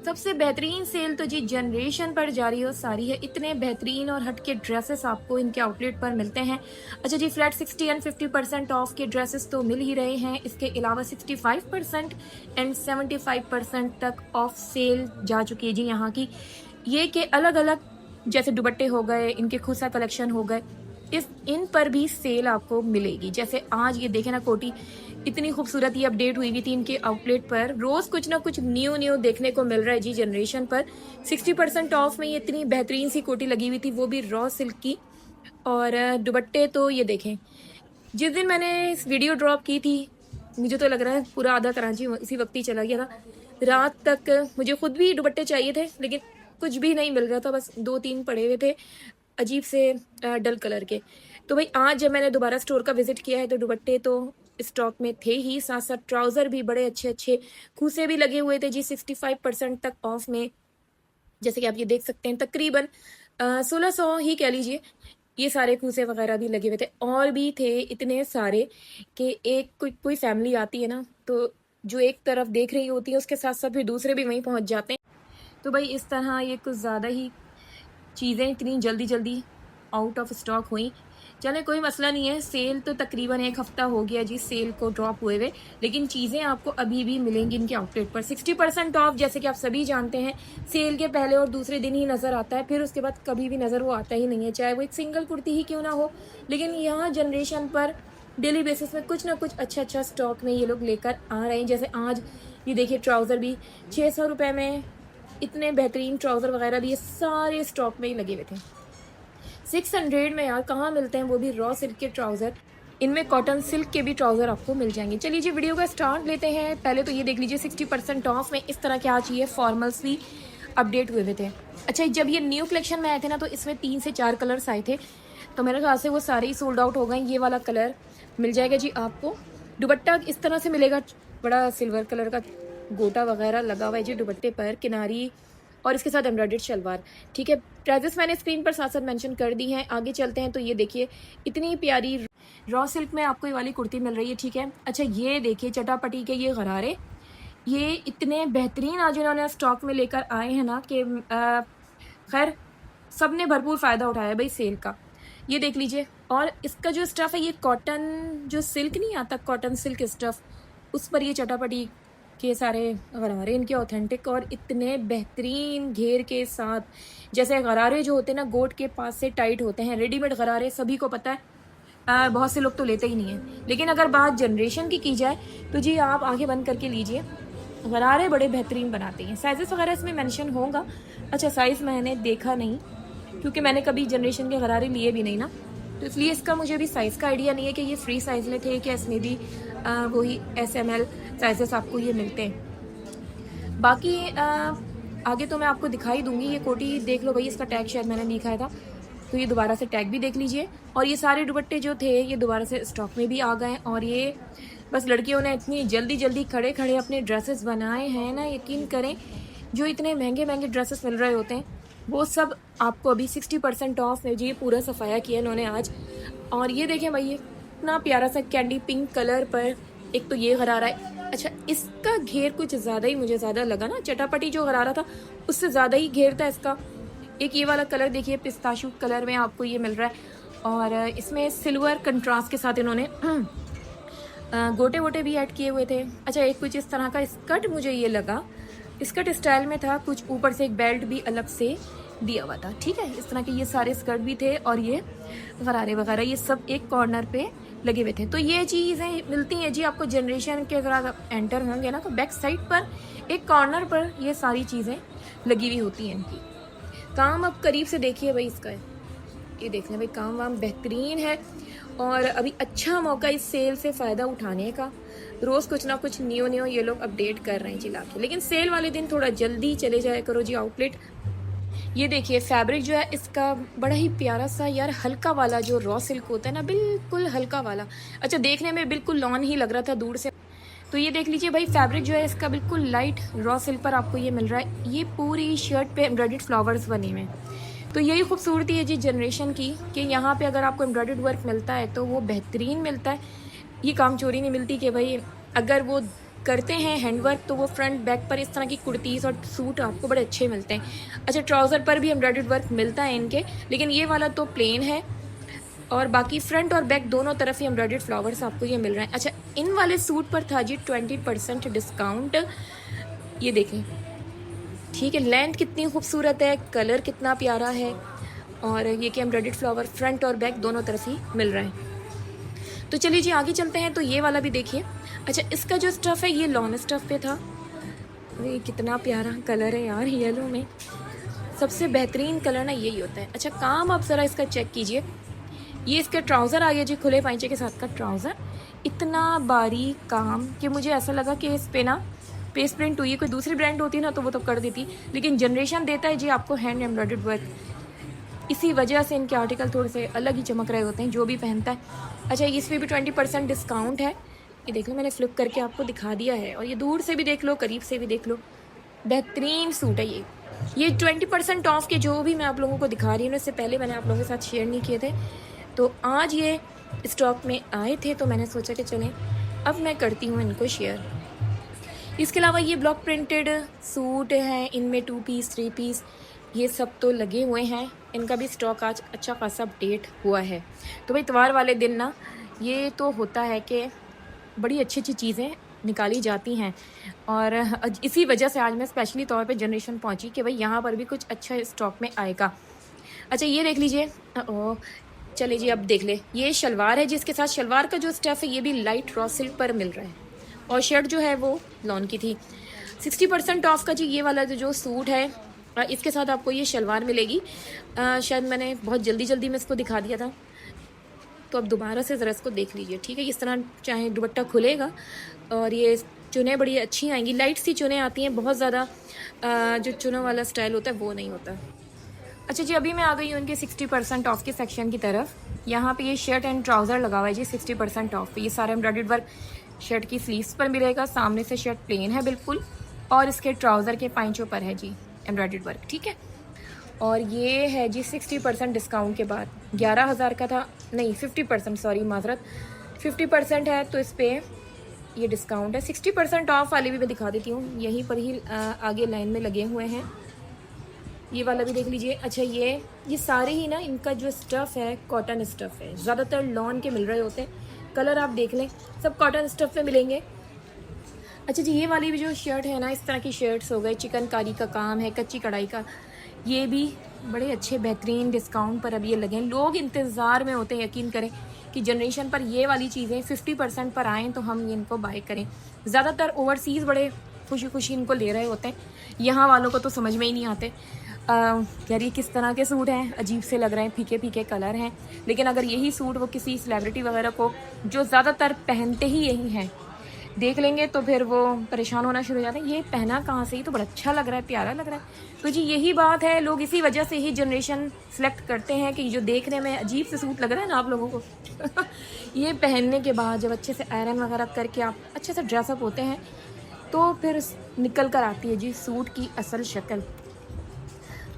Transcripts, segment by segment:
सबसे बेहतरीन सेल तो जी जनरेशन पर जारी और सारी है। इतने बेहतरीन और हटके ड्रेसेस आपको इनके आउटलेट पर मिलते हैं। अच्छा जी, फ्लैट 60 एंड 50% ऑफ के ड्रेसेस तो मिल ही रहे हैं। इसके अलावा 65% एंड 75% तक ऑफ सेल जा चुकी है जी यहाँ की। ये के अलग अलग जैसे दुपट्टे हो गए, इनके खुसा कलेक्शन हो गए, इस इन पर भी सेल आपको मिलेगी। जैसे आज ये देखे ना कोटी, इतनी खूबसूरत ये अपडेट हुई हुई थी इनके आउटलेट पर। रोज कुछ ना कुछ न्यू न्यू देखने को मिल रहा है जी जनरेशन पर। 60% ऑफ में ये इतनी बेहतरीन सी कोटी लगी हुई थी, वो भी रॉ सिल्क की। और दुपट्टे तो ये देखें, जिस दिन मैंने इस वीडियो ड्रॉप की थी, मुझे तो लग रहा है पूरा आधा कराची इसी वक्त ही चला गया था। रात तक मुझे खुद भी दुपट्टे चाहिए थे, लेकिन कुछ भी नहीं मिल रहा था, बस 2-3 पड़े हुए थे अजीब से डल कलर के। तो भाई आज जब मैंने दोबारा स्टोर का विजिट किया है तो दुपट्टे तो स्टॉक में थे ही, साथ साथ ट्राउजर भी बड़े अच्छे अच्छे खूसे भी लगे हुए थे जी 65% तक ऑफ में। जैसे कि आप ये देख सकते हैं, तकरीबन 1600 ही कह लीजिए, ये सारे खूसे वगैरह भी लगे हुए थे। और भी थे इतने सारे कि एक कोई फैमिली आती है ना, तो जो एक तरफ देख रही होती है उसके साथ साथ फिर दूसरे भी वहीं पहुंच जाते हैं। तो भाई इस तरह ये कुछ ज़्यादा ही चीज़ें इतनी जल्दी जल्दी आउट ऑफ स्टॉक हुई। चले कोई मसला नहीं है, सेल तो तकरीबन 1 हफ्ता हो गया जी सेल को ड्रॉप हुए हुए, लेकिन चीज़ें आपको अभी भी मिलेंगी इनके आउटलेट पर। 60% ऑफ जैसे कि आप सभी जानते हैं सेल के पहले और दूसरे दिन ही नज़र आता है, फिर उसके बाद कभी भी नज़र वो आता ही नहीं है, चाहे वो एक सिंगल कुर्ती ही क्यों ना हो। लेकिन यहाँ जनरेशन पर डेली बेसिस में कुछ ना कुछ अच्छा अच्छा स्टॉक में ये लोग लेकर आ रहे हैं। जैसे आज ये देखिए, ट्राउज़र भी 600 रुपये में, इतने बेहतरीन ट्राउज़र वगैरह भी ये सारे स्टॉक में ही लगे हुए थे। 600 में यार कहाँ मिलते हैं, वो भी रॉ सिल्क के ट्राउज़र। इनमें कॉटन सिल्क के भी ट्राउज़र आपको मिल जाएंगे। चलिए जी वीडियो का स्टार्ट लेते हैं। पहले तो ये देख लीजिए 60% ऑफ में इस तरह के आज ये फॉर्मल्स भी अपडेट हुए हुए थे। अच्छा, जब ये न्यू कलेक्शन में आए थे ना, तो इसमें 3 से 4 कलर्स आए थे, तो मेरे ख्याल से वो सारे ही सोल्ड आउट हो गए। ये वाला कलर मिल जाएगा जी आपको। दुपट्टा इस तरह से मिलेगा, बड़ा सिल्वर कलर का गोटा वगैरह लगा हुआ है जी दुपट्टे पर, किनारी, और इसके साथ एम्ब्रॉयडर्ड शलवार। ठीक है, प्राइजेस मैंने स्क्रीन पर साथ साथ मेंशन कर दी हैं। आगे चलते हैं तो ये देखिए, इतनी प्यारी रॉ सिल्क में आपको ये वाली कुर्ती मिल रही है। ठीक है, अच्छा ये देखिए चटापटी के ये गरारे, ये इतने बेहतरीन आज इन्होंने स्टॉक में लेकर आए हैं ना कि खैर सब ने भरपूर फ़ायदा उठाया भाई सेल का। ये देख लीजिए, और इसका जो स्टफ़ है ये कॉटन, जो सिल्क नहीं आता कॉटन सिल्क स्टफ़, उस पर ये चटापटी के सारे गरारे इनके ऑथेंटिक और इतने बेहतरीन घेर के साथ। जैसे गरारे जो होते हैं ना गोट के पास से टाइट होते हैं, रेडीमेड गरारे सभी को पता है, बहुत से लोग तो लेते ही नहीं हैं। लेकिन अगर बात जनरेशन की जाए तो जी आप आंखें बंद करके लीजिए, गरारे बड़े बेहतरीन बनाते हैं। साइज़ेस वगैरह इसमें मेंशन होगा। अच्छा, साइज़ मैंने देखा नहीं क्योंकि मैंने कभी जनरेशन के गरारे लिए भी नहीं ना, तो इसलिए इसका मुझे अभी साइज़ का आइडिया नहीं है कि ये फ्री साइज़ में थे क्या, इसमें भी वही SML साइजेस आपको ये मिलते हैं। बाकी आगे तो मैं आपको दिखाई दूंगी। ये कोटी देख लो भाई, इसका टैग शायद मैंने लिखा था, तो ये दोबारा से टैग भी देख लीजिए। और ये सारे दुपट्टे जो थे ये दोबारा से स्टॉक में भी आ गए। और ये बस लड़कियों ने इतनी जल्दी जल्दी खड़े खड़े अपने ड्रेसेस बनाए हैं ना, यकीन करें जो इतने महंगे महंगे ड्रेसेस मिल रहे होते हैं वो सब आपको अभी 60% ऑफ में जी पूरा सफाया किया इन्होंने आज। और ये देखें भाई, ये इतना प्यारा सा कैंडी पिंक कलर पर एक तो ये गरारा है। अच्छा, इसका घेर कुछ ज़्यादा ही मुझे ज़्यादा लगा ना, चटापटी जो गरारा था उससे ज़्यादा ही घेर था इसका। एक ये वाला कलर देखिए, पिस्ताशू कलर में आपको ये मिल रहा है, और इसमें सिल्वर कंट्रास्ट के साथ इन्होंने गोटे वोटे भी ऐड किए हुए थे। अच्छा, एक कुछ इस तरह का स्कर्ट मुझे ये लगा, स्कर्ट स्टाइल में था, कुछ ऊपर से एक बेल्ट भी अलग से दिया हुआ था। ठीक है, इस तरह के ये सारे स्कर्ट भी थे, और ये गरारे वगैरह ये सब एक कॉर्नर पे लगे हुए थे। तो ये चीज़ें मिलती हैं जी आपको जनरेशन के, अगर आप एंटर होंगे ना तो बैक साइड पर एक कॉर्नर पर ये सारी चीज़ें लगी हुई होती हैं इनकी। काम अब करीब से देखिए भाई इसका, ये देख लें भाई, काम वाम बेहतरीन है। और अभी अच्छा मौका इस सेल से फ़ायदा उठाने का। रोज़ कुछ ना कुछ न्यू ये लोग अपडेट कर रहे हैं जी लाके, लेकिन सेल वाले दिन थोड़ा जल्दी चले जाया करो जी आउटलेट। ये देखिए फैब्रिक जो है इसका बड़ा ही प्यारा सा यार, हल्का वाला जो रॉ सिल्क होता है ना, बिल्कुल हल्का वाला। अच्छा, देखने में बिल्कुल लॉन ही लग रहा था दूर से। तो ये देख लीजिए भाई, फैब्रिक जो है इसका बिल्कुल लाइट रॉ सिल्क पर आपको ये मिल रहा है। ये पूरी शर्ट पे एम्ब्रॉयडर्ड फ्लावर्स बने हुए हैं। तो यही खूबसूरती है जी जनरेशन की कि यहाँ पे अगर आपको एम्ब्रॉयडर्ड वर्क मिलता है तो वो बेहतरीन मिलता है। ये काम चोरी नहीं मिलती कि भाई अगर वो करते हैं हैंडवर्क तो वो फ्रंट बैक पर इस तरह की कुर्तीज़ और सूट आपको बड़े अच्छे मिलते हैं। अच्छा, ट्राउज़र पर भी एम्ब्रॉयडर्ड वर्क मिलता है इनके, लेकिन ये वाला तो प्लेन है और बाकी फ्रंट और बैक दोनों तरफ ही एम्ब्रॉयडर्ड फ्लावर्स आपको ये मिल रहे हैं। अच्छा, इन वाले सूट पर था जी 20% डिस्काउंट, ये देखें। ठीक है, लेंथ कितनी खूबसूरत है, कलर कितना प्यारा है, और ये कि एम्ब्रॉयडर्ड फ्लावर फ्रंट और बैक दोनों तरफ ही मिल रहे हैं। तो चलिए जी आगे चलते हैं, तो ये वाला भी देखिए। अच्छा, इसका जो स्टफ़ है ये लॉन स्टफ़ पे था। ये कितना प्यारा कलर है यार, येलो में सबसे बेहतरीन कलर ना यही होता है। अच्छा, काम आप ज़रा इसका चेक कीजिए। ये इसका ट्राउज़र आ गया जी, खुले पाइंचे के साथ का ट्राउज़र। इतना बारीक काम कि मुझे ऐसा लगा कि इस पे ना पेस्ट प्रिंट हुई है। कोई दूसरी ब्रांड होती ना तो वो तो कर देती, लेकिन जनरेशन देता है जी आपको हैंड एम्ब्रॉयडर्ड वर्क। इसी वजह से इनके आर्टिकल थोड़े से अलग ही चमक रहे होते हैं जो भी पहनता है। अच्छा, इस पर भी 20% डिस्काउंट है। ये देख लो, मैंने फ्लिप करके आपको दिखा दिया है, और ये दूर से भी देख लो, करीब से भी देख लो, बेहतरीन सूट है ये 20% ऑफ के जो भी मैं आप लोगों को दिखा रही हूँ, इससे पहले मैंने आप लोगों के साथ शेयर नहीं किए थे, तो आज ये स्टॉक में आए थे तो मैंने सोचा कि चलें अब मैं करती हूँ इनको शेयर। इसके अलावा ये ब्लॉक प्रिंटेड सूट हैं, इनमें 2 पीस 3 पीस ये सब तो लगे हुए हैं। इनका भी स्टॉक आज अच्छा खासा अपडेट हुआ है। तो भाई इतवार वाले दिन ना ये तो होता है कि बड़ी अच्छी अच्छी चीज़ें निकाली जाती हैं, और इसी वजह से आज मैं स्पेशली तौर पे जनरेशन पहुंची कि भाई यहाँ पर भी कुछ अच्छा स्टॉक में आएगा। अच्छा, ये देख लीजिए। ओ चलिए जी, अब देख ले, ये शलवार है जिसके साथ शलवार का जो स्टफ़ है ये भी लाइट रॉ सिल्क पर मिल रहा है, और शर्ट जो है वो लॉन की थी। 60% ऑफ का जी ये वाला जो सूट है, इसके साथ आपको ये शलवार मिलेगी। शायद मैंने बहुत जल्दी में इसको दिखा दिया था, तो अब दोबारा से ज़रा इसको देख लीजिए। ठीक है, इस तरह चाहे दुपट्टा खुलेगा, और ये चुनें बड़ी अच्छी आएंगी, लाइट सी चुनें आती हैं, बहुत ज़्यादा जो चुनों वाला स्टाइल होता है वो नहीं होता। अच्छा जी, अभी मैं आ गई हूँ इनके 60% ऑफ के सेक्शन की तरफ। यहाँ पे ये शर्ट एंड ट्राउज़र लगा हुआ है जी 60% ऑफ पे। ये सारा एम्ब्रॉयडर्ड वर्क शर्ट की स्लीव्स पर मिलेगा, सामने से शर्ट प्लेन है बिल्कुल, और इसके ट्राउज़र के पाइंचों पर है जी एम्ब्रॉयडर्ड वर्क। ठीक है, और ये है जी 60% डिस्काउंट के बाद, 11,000 का था, नहीं 50%, सॉरी माजरत, 50% है तो इस पर ये डिस्काउंट है। 60% ऑफ वाले भी मैं दिखा देती हूँ, यहीं पर ही आगे लाइन में लगे हुए हैं। ये वाला भी देख लीजिए। अच्छा, ये सारे ही ना इनका जो स्टफ़ है कॉटन स्टफ़ है, ज़्यादातर लॉन के मिल रहे होते हैं। कलर आप देख लें, सब कॉटन स्टफ़ में मिलेंगे। अच्छा जी, ये वाली भी जो शर्ट है ना, इस तरह की शर्ट्स हो गए, चिकनकारी का काम है, कच्ची कढ़ाई का, ये भी बड़े अच्छे बेहतरीन डिस्काउंट पर अब ये लगे हैं। लोग इंतज़ार में होते हैं, यकीन करें, कि जनरेशन पर ये वाली चीज़ें 50% पर आएँ तो हम इनको बाय करें। ज़्यादातर ओवरसीज़ बड़े खुशी खुशी इनको ले रहे होते हैं, यहाँ वालों को तो समझ में ही नहीं आते। यार ये किस तरह के सूट हैं, अजीब से लग रहे हैं, फीके फीके कलर हैं, लेकिन अगर यही सूट वो किसी सेलिब्रिटी वगैरह को जो ज़्यादातर पहनते ही यही हैं देख लेंगे तो फिर वो परेशान होना शुरू हो जाते हैं, ये पहना कहाँ से, ही तो बड़ा अच्छा लग रहा है, प्यारा लग रहा है। तो जी यही बात है, लोग इसी वजह से ही जनरेशन सेलेक्ट करते हैं कि जो देखने में अजीब से सूट लग रहा है ना आप लोगों को ये पहनने के बाद जब अच्छे से आयरन वगैरह करके आप अच्छे से ड्रेसअप होते हैं तो फिर निकल कर आती है जी सूट की असल शक्ल।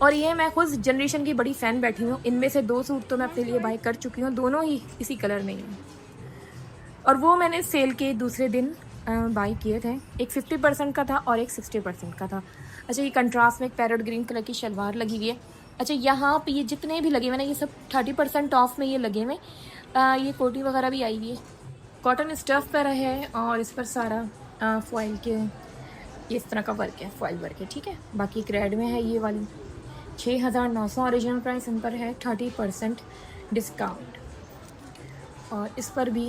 और ये मैं खुद जनरेशन की बड़ी फ़ैन बैठी हूँ। इनमें से 2 सूट तो मैं अपने लिए बाय कर चुकी हूँ, दोनों ही इसी कलर में ही हैं, और वो मैंने सेल के दूसरे दिन बाई किए थे। एक 50% का था और एक 60% का था। अच्छा, ये कंट्रास्ट में एक पैरेट ग्रीन कलर की शलवार लगी हुई है। अच्छा, यहाँ पे ये जितने भी लगे हुए ना, ये सब 30% ऑफ में ये लगे हुए। ये कोटी वगैरह भी आई हुई है, कॉटन स्टफ़ पर है, और इस पर सारा फॉइल के ये इस तरह का वर्क है, फॉइल वर्क है। ठीक है, बाकी एक रेड में है ये वाली, 6,900 ओरिजिनल प्राइस, इन पर है 30% डिस्काउंट। और इस पर भी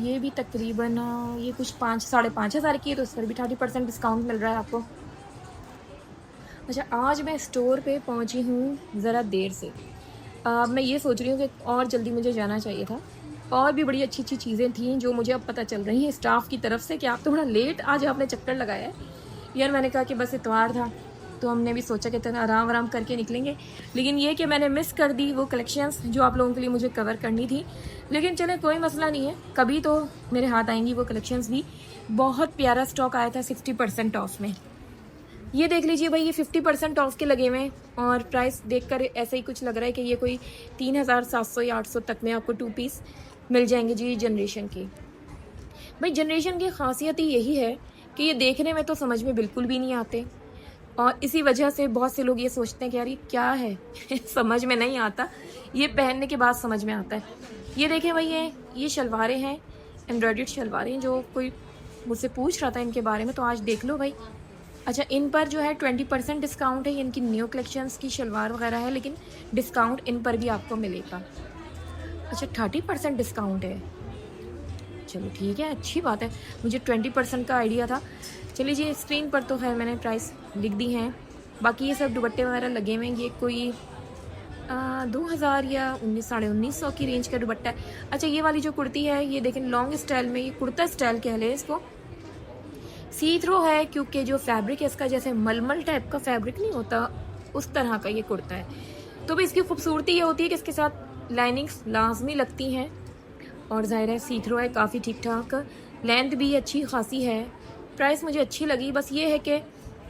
ये भी तकरीबन ये कुछ 5-5.5 हज़ार की है, तो इस पर भी 30% डिस्काउंट मिल रहा है आपको। अच्छा, आज मैं स्टोर पे पहुंची हूँ ज़रा देर से। मैं ये सोच रही हूँ कि और जल्दी मुझे जाना चाहिए था, और भी बड़ी अच्छी अच्छी चीज़ें थी जो मुझे अब पता चल रही हैं स्टाफ की तरफ से कि आप थोड़ा लेट आज आपने चक्कर लगाया है। यार मैंने कहा कि बस इतवार था तो हमने भी सोचा कि थोड़ा आराम करके निकलेंगे, लेकिन ये कि मैंने मिस कर दी वो कलेक्शंस जो आप लोगों के लिए मुझे कवर करनी थी। लेकिन चले कोई मसला नहीं है, कभी तो मेरे हाथ आएंगी वो कलेक्शंस भी। बहुत प्यारा स्टॉक आया था 60% ऑफ में। ये देख लीजिए भाई, ये 50% ऑफ के लगे हुए हैं, और प्राइस देखकर ऐसे ही कुछ लग रहा है कि ये कोई 3,700 या 800 तक में आपको 2 पीस मिल जाएंगे जी जनरेशन की। भाई जनरेशन की खासियत ही यही है कि ये देखने में तो समझ में बिल्कुल भी नहीं आते, और इसी वजह से बहुत से लोग ये सोचते हैं कि यार ये क्या है समझ में नहीं आता, ये पहनने के बाद समझ में आता है। ये देखें भाई, ये शलवारें हैं, एम्ब्रॉयडर्ड शलवारें, जो कोई मुझसे पूछ रहा था इनके बारे में, तो आज देख लो भाई। अच्छा, इन पर जो है 20% डिस्काउंट है, ये इनकी न्यू कलेक्शंस की शलवार वगैरह है, लेकिन डिस्काउंट इन पर भी आपको मिलेगा। अच्छा, 30% डिस्काउंट है, चलो ठीक है, अच्छी बात है, मुझे 20% का आइडिया था। चलिए जी, स्क्रीन पर तो खैर मैंने प्राइस लिख दी हैं। बाकी ये सब दुपट्टे वगैरह लगे हुए हैं, ये कोई 2000 या 1900-1950 की रेंज का दुपट्टा है। अच्छा, ये वाली जो कुर्ती है, ये देखें लॉन्ग स्टाइल में, ये कुर्ता स्टाइल कह लें इसको, सी थ्रो है, क्योंकि जो फैब्रिक है इसका जैसे मलमल टाइप का फैब्रिक नहीं होता, उस तरह का ये कुर्ता है। तो भी इसकी खूबसूरती ये होती है कि इसके साथ लाइनिंग्स लाजमी लगती हैं, और ज़ाहिर है सी थ्रो है, काफ़ी ठीक ठाक, लेंथ भी अच्छी खासी है। प्राइस मुझे अच्छी लगी, बस ये है कि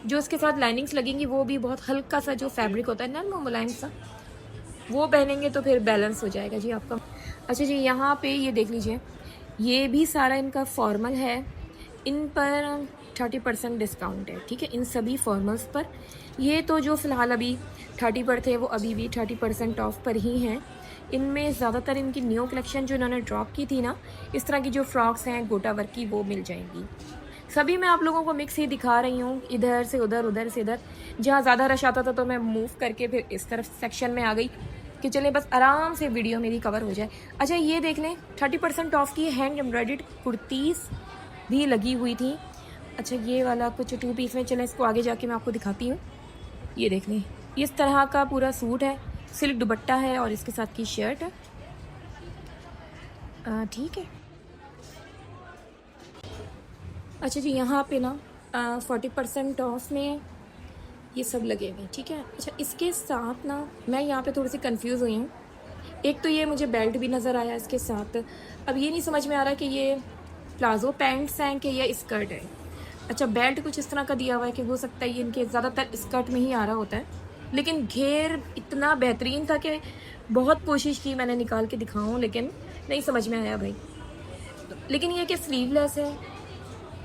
जो इसके साथ लाइनिंग्स लगेंगी वो भी बहुत हल्का सा जो फैब्रिक होता है ना, मुलायम सा, वो पहनेंगे तो फिर बैलेंस हो जाएगा जी आपका। अच्छा जी, यहाँ पे ये देख लीजिए, ये भी सारा इनका फॉर्मल है, इन पर 30% डिस्काउंट है, ठीक है, इन सभी फॉर्मल्स पर। ये तो जो फ़िलहाल अभी 30 पर थे, वो अभी भी 30% ऑफ पर ही हैं। इनमें ज़्यादातर इनकी न्यू कलेक्शन जो इन्होंने ड्रॉप की थी ना, इस तरह की जो फ्रॉक्स हैं गोटा वर्क की, वो मिल जाएंगी। सभी मैं आप लोगों को मिक्स ही दिखा रही हूँ, इधर से उधर, उधर से इधर। जहाँ ज़्यादा रश आता था तो मैं मूव करके फिर इस तरफ सेक्शन में आ गई कि चलें बस आराम से वीडियो मेरी कवर हो जाए। अच्छा, ये देख लें, 30% ऑफ की हैंड एम्ब्रॉयडर्ड कुर्तीज़ भी लगी हुई थी। अच्छा, ये वाला कुछ 2 पीस में, चलें इसको आगे जाके मैं आपको दिखाती हूँ। ये देख लें, इस तरह का पूरा सूट है, सिल्क दुपट्टा है और इसके साथ की शर्ट है, ठीक है। अच्छा जी, यहाँ पे ना 40% ऑफ में ये सब लगे हुए हैं, ठीक है। अच्छा, इसके साथ ना मैं यहाँ पे थोड़ी सी कंफ्यूज हुई हूँ। एक तो ये मुझे बेल्ट भी नज़र आया इसके साथ, अब ये नहीं समझ में आ रहा कि ये प्लाजो पैंट्स हैं कि ये स्कर्ट है। अच्छा, बेल्ट कुछ इस तरह का दिया हुआ है कि हो सकता है ये इनके ज़्यादातर स्कर्ट में ही आ रहा होता है, लेकिन घेर इतना बेहतरीन था कि बहुत कोशिश की मैंने निकाल के दिखाऊं, लेकिन नहीं समझ में आया भाई। लेकिन ये कि स्लीवलेस है,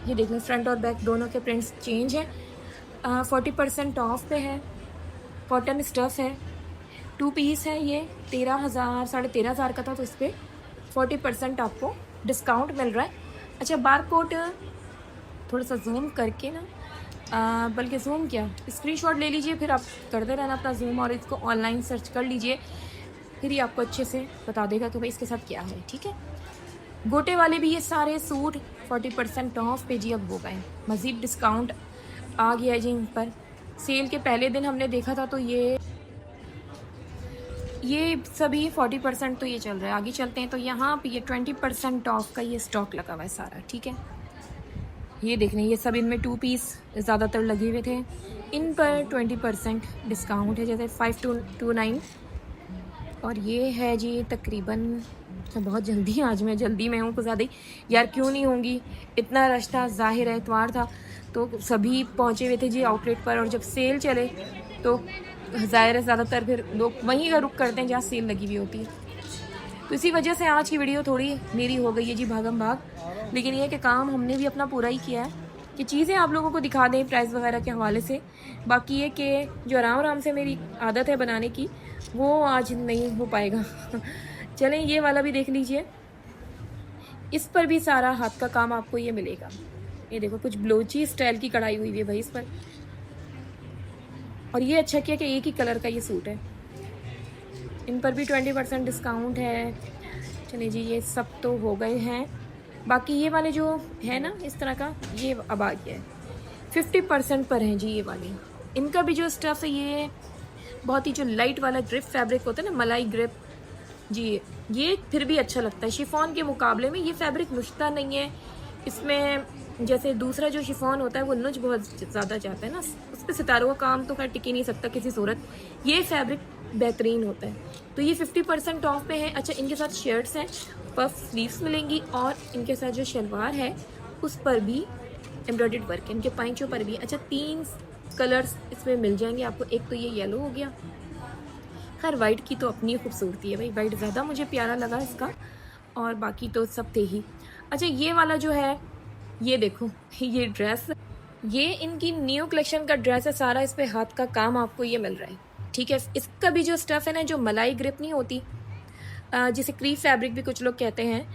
ये देख लें, फ्रंट और बैक दोनों के प्रिंट्स चेंज हैं। 40% ऑफ पे है, कॉटन स्टफ़ है, 2 पीस है, ये 13,000 13,500 का था, तो इस पर 40% आपको डिस्काउंट मिल रहा है। अच्छा, बार कोड थोड़ा सा जूम करके ना, बल्कि जूम क्या, स्क्रीनशॉट ले लीजिए, फिर आप करते रहना अपना जूम, और इसको ऑनलाइन सर्च कर लीजिए, फिर ये आपको अच्छे से बता देगा कि भाई इसके साथ क्या है, ठीक है। गोटे वाले भी ये सारे सूट 40% ऑफ पे जी अब हो गए, मज़ीद डिस्काउंट आ गया है जी इन पर। सेल के पहले दिन हमने देखा था, तो ये सभी 40% तो ये चल रहा है। आगे चलते हैं तो यहाँ पे ये 20% ऑफ का ये स्टॉक लगा हुआ है सारा, ठीक है। ये देख रहे हैं, ये सब इनमें 2 पीस ज़्यादातर लगे हुए थे, इन पर 20% डिस्काउंट है, जैसे 529। और ये है जी तकरीबन, बहुत जल्दी, आज मैं जल्दी में हूँ कुछ ज़्यादा ही, यार क्यों नहीं होंगी, इतना रश था, ज़ाहिर है इतवार था तो सभी पहुँचे हुए थे जी आउटलेट पर, और जब सेल चले तो ज़ाहिर है ज़्यादातर फिर लोग वहीं का रुख करते हैं जहाँ सेल लगी हुई होती है। तो इसी वजह से आज की वीडियो थोड़ी मेरी हो गई है जी भागम भाग, लेकिन ये कि काम हमने भी अपना पूरा ही किया है कि चीज़ें आप लोगों को दिखा दें प्राइस वगैरह के हवाले से। बाकी ये कि जो आराम आराम से मेरी आदत है बनाने की, वो आज नहीं हो पाएगा चलें, ये वाला भी देख लीजिए, इस पर भी सारा हाथ का काम आपको ये मिलेगा। ये देखो, कुछ ब्लोची स्टाइल की कढ़ाई हुई है भाई इस पर, और ये अच्छा किया कि एक ही कलर का ये सूट है। इन पर भी 20% डिस्काउंट है। चलिए जी, ये सब तो हो गए हैं। बाकी ये वाले जो है ना इस तरह का, ये अब आ गया है, 50% पर हैं जी ये वाली। इनका भी जो स्टफ़ है ये बहुत ही जो लाइट वाला ग्रिप फैब्रिक होता है ना, मलाई ग्रिप जी, ये फिर भी अच्छा लगता है। शिफॉन के मुकाबले में ये फैब्रिक नुचता नहीं है, इसमें जैसे दूसरा जो शिफॉन होता है वो नुच बहुत ज़्यादा जाता है ना, उस पर सितारों का काम तो खैर टिक ही नहीं सकता किसी सूरत। ये फैब्रिक बेहतरीन होता है, तो ये 50% ऑफ पे है। अच्छा, इनके साथ शर्ट्स हैं, पफ स्लीव्स मिलेंगी, और इनके साथ जो शलवार है उस पर भी एम्ब्रॉयडर्ड वर्क है, इनके पाइंचों पर भी। अच्छा, 3 कलर्स इसमें मिल जाएंगे आपको। एक तो ये येलो हो गया, खैर वाइट की तो अपनी खूबसूरती है भाई, वाइट ज़्यादा मुझे प्यारा लगा इसका, और बाकी तो सब थे ही। अच्छा, ये वाला जो है ये देखो ये ड्रेस, ये इनकी न्यू कलेक्शन का ड्रेस है सारा, इस पे हाथ का काम आपको ये मिल रहा है। ठीक है, इसका भी जो स्टफ़ है ना, जो मलाई ग्रिप नहीं होती, जिसे क्रीप फैब्रिक भी कुछ लोग कहते हैं,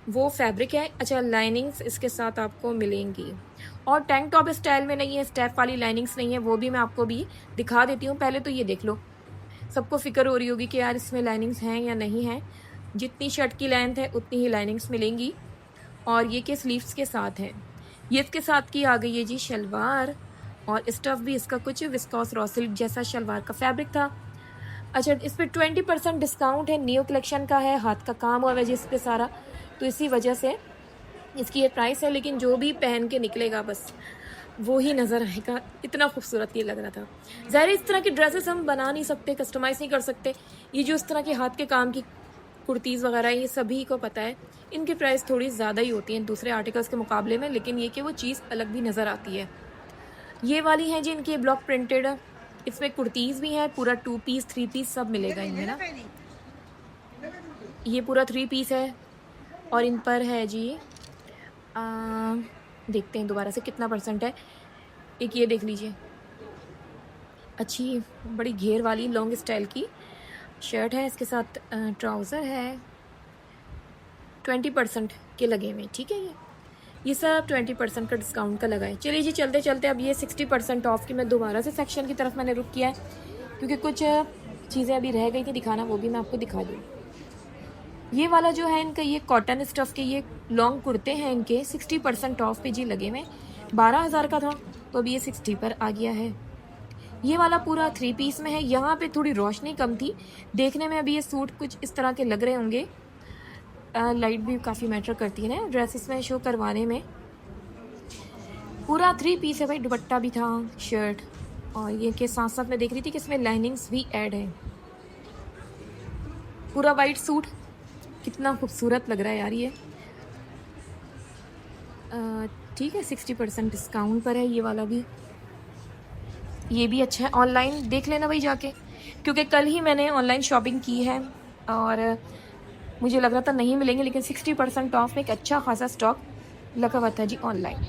वो फैब्रिक है। अच्छा, लाइनिंग्स इसके साथ आपको मिलेंगी, और टैंक टॉप स्टाइल में नहीं है, स्टेप वाली लाइनिंग्स नहीं है, वो भी मैं आपको भी दिखा देती हूँ। पहले तो ये देख लो, सबको फिक्र हो रही होगी कि यार इसमें लाइनिंग्स हैं या नहीं हैं। जितनी शर्ट की लेंथ है उतनी ही लाइनिंग्स मिलेंगी, और ये के स्लीव्स के साथ है। ये इसके साथ की आ गई है जी शलवार, और स्टफ़ भी इसका कुछ विस्कॉस रॉ सिल्क जैसा शलवार का फैब्रिक था। अच्छा, इस पे 20% डिस्काउंट है, न्यू कलेक्शन का है, हाथ का काम हुआ है जिस पे सारा, तो इसी वजह से इसकी ये प्राइस है। लेकिन जो भी पहन के निकलेगा बस वो ही नज़र आएगा, इतना खूबसूरत ये लग रहा था। ज़ाहिर है इस तरह की ड्रेसेस हम बना नहीं सकते, कस्टमाइज़ नहीं कर सकते। ये जो इस तरह के हाथ के काम की कुर्तीज़ वगैरह, ये सभी को पता है, इनकी प्राइस थोड़ी ज़्यादा ही होती हैं दूसरे आर्टिकल्स के मुकाबले में, लेकिन ये कि वो चीज़ अलग भी नज़र आती है। ये वाली हैं जी इनकी ब्लॉक प्रिंटेड, इसमें कुर्तीज़ भी हैं, पूरा 2 पीस 3 पीस सब मिलेगा इनमें ना। ये पूरा 3 पीस है, और इन पर है जी देखते हैं दोबारा से कितना परसेंट है। एक ये देख लीजिए, अच्छी बड़ी घेर वाली लॉन्ग स्टाइल की शर्ट है, इसके साथ ट्राउज़र है, 20% के लगे हुए। ठीक है, ये सब 20% का डिस्काउंट का लगा है। चलिए जी, चलते चलते अब ये 60% ऑफ की मैं दोबारा से सेक्शन की तरफ मैंने रुक किया है, क्योंकि कुछ चीज़ें अभी रह गई थी दिखाना, वो भी मैं आपको दिखा दूँ। ये वाला जो है इनका, ये कॉटन स्टफ़ के ये लॉन्ग कुर्ते हैं इनके, 60% ऑफ पे जी लगे हुए। 12,000 का था तो अभी ये 60 पर आ गया है। ये वाला पूरा 3 पीस में है, यहाँ पे थोड़ी रोशनी कम थी देखने में। अभी ये सूट कुछ इस तरह के लग रहे होंगे, लाइट भी काफ़ी मैटर करती है ना ड्रेसेस में शो करवाने में। पूरा 3 पीस है भाई, दुपट्टा भी था, शर्ट, और ये के साथ साथ मैं देख रही थी कि इसमें लाइनिंग्स भी ऐड है। पूरा वाइट सूट, कितना खूबसूरत लग रहा है यार ये। ठीक है, 60% डिस्काउंट पर है ये वाला भी, ये भी अच्छा है। ऑनलाइन देख लेना भाई जाके, क्योंकि कल ही मैंने ऑनलाइन शॉपिंग की है और मुझे लग रहा था नहीं मिलेंगे, लेकिन 60% ऑफ में एक अच्छा खासा स्टॉक लगा हुआ था जी ऑनलाइन।